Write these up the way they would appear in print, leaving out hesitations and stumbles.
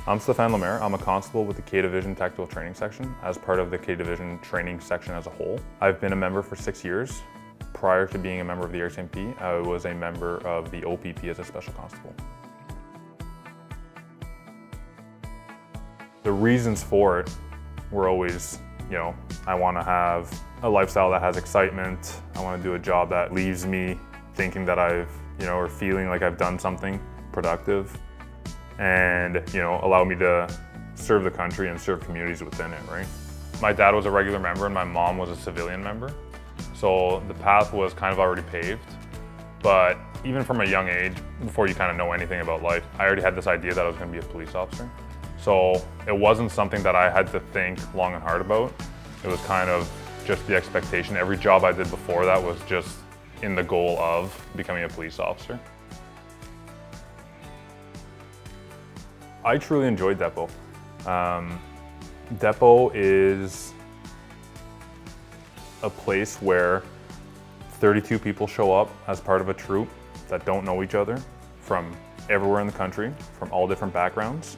I'm Stephane Lemaire. I'm a constable with the K Division Tactical Training Section as part of the K Division Training Section as a whole. I've been a member for 6 years. Prior to being a member of the RCMP, I was a member of the OPP as a special constable. The reasons for it were always, I want to have a lifestyle that has excitement. I want to do a job that leaves me thinking that or feeling like I've done something productive, and allow me to serve the country and serve communities within it, right? My dad was a regular member and my mom was a civilian member. So the path was kind of already paved, but even from a young age, before you kind of know anything about life, I already had this idea that I was going to be a police officer. So it wasn't something that I had to think long and hard about. It was kind of just the expectation. Every job I did before that was just in the goal of becoming a police officer. I truly enjoyed Depot. Depot is a place where 32 people show up as part of a troop that don't know each other from everywhere in the country, from all different backgrounds,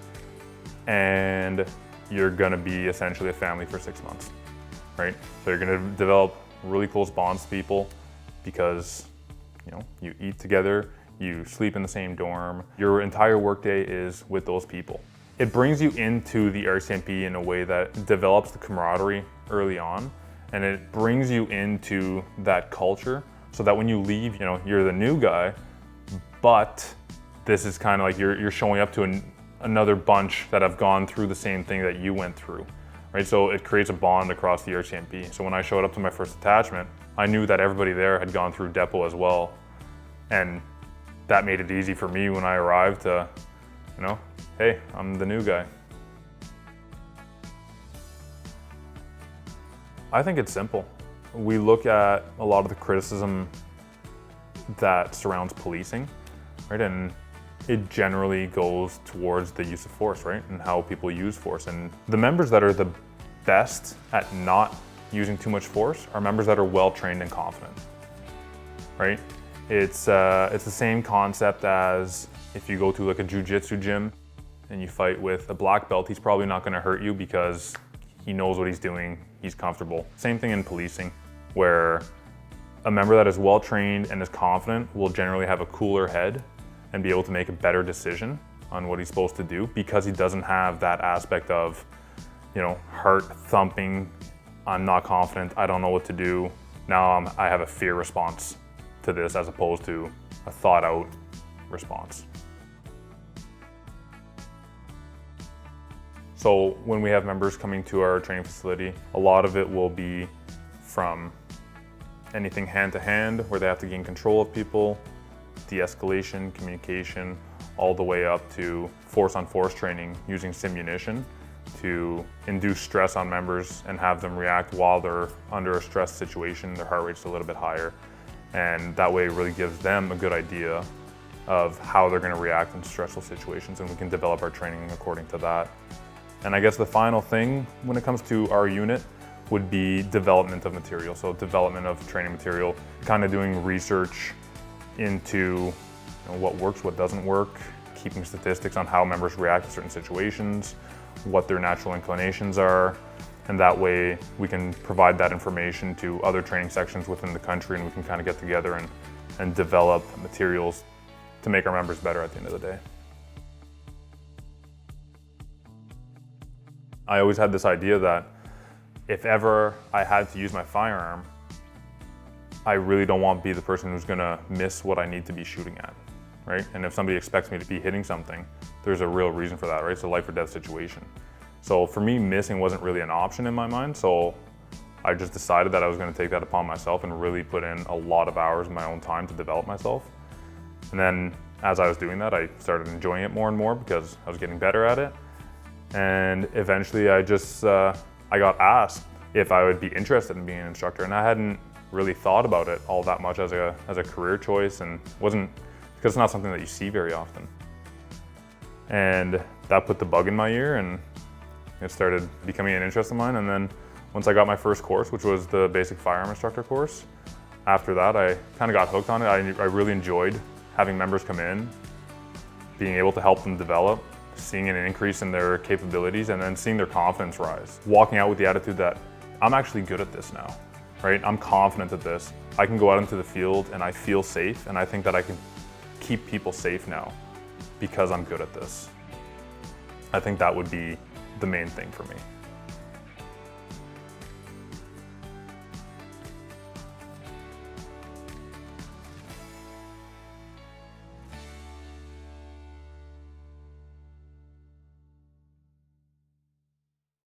and you're gonna be essentially a family for 6 months, right? So you're gonna develop really close bonds with people because you eat together, you sleep in the same dorm. Your entire workday is with those people. It brings you into the RCMP in a way that develops the camaraderie early on, and it brings you into that culture so that when you leave, you're the new guy, but this is kind of like you're showing up to another bunch that have gone through the same thing that you went through, right? So it creates a bond across the RCMP. So when I showed up to my first detachment, I knew that everybody there had gone through Depot as well, and that made it easy for me when I arrived to, hey, I'm the new guy. I think it's simple. We look at a lot of the criticism that surrounds policing, right? And it generally goes towards the use of force, right? And how people use force. And the members that are the best at not using too much force are members that are well trained and confident, right? It's the same concept as if you go to like a jiu-jitsu gym and you fight with a black belt, he's probably not gonna hurt you because he knows what he's doing, he's comfortable. Same thing in policing, where a member that is well trained and is confident will generally have a cooler head and be able to make a better decision on what he's supposed to do because he doesn't have that aspect of, heart thumping, I'm not confident, I don't know what to do, now I have a fear response to this as opposed to a thought out response. So when we have members coming to our training facility, a lot of it will be from anything hand to hand where they have to gain control of people, de-escalation, communication, all the way up to force on force training using simunition to induce stress on members and have them react while they're under a stress situation, their heart rate's a little bit higher. And that way it really gives them a good idea of how they're gonna react in stressful situations, and we can develop our training according to that. And I guess the final thing when it comes to our unit would be development of material. So development of training material, kind of doing research into what works, what doesn't work, keeping statistics on how members react to certain situations, what their natural inclinations are, and that way we can provide that information to other training sections within the country, and we can kind of get together and develop materials to make our members better at the end of the day. I always had this idea that if ever I had to use my firearm, I really don't want to be the person who's gonna miss what I need to be shooting at, right? And if somebody expects me to be hitting something, there's a real reason for that, right? It's a life or death situation. So for me, missing wasn't really an option in my mind, so I just decided that I was gonna take that upon myself and really put in a lot of hours of my own time to develop myself. And then as I was doing that, I started enjoying it more and more because I was getting better at it. And eventually I got asked if I would be interested in being an instructor, and I hadn't really thought about it all that much as a career choice, and wasn't, because it's not something that you see very often. And that put the bug in my ear, and it started becoming an interest of mine. And then once I got my first course, which was the basic firearm instructor course, after that I kind of got hooked on it. I really enjoyed having members come in, being able to help them develop, seeing an increase in their capabilities and then seeing their confidence rise. Walking out with the attitude that I'm actually good at this now, right? I'm confident at this. I can go out into the field and I feel safe, and I think that I can keep people safe now because I'm good at this. I think that would be the main thing for me.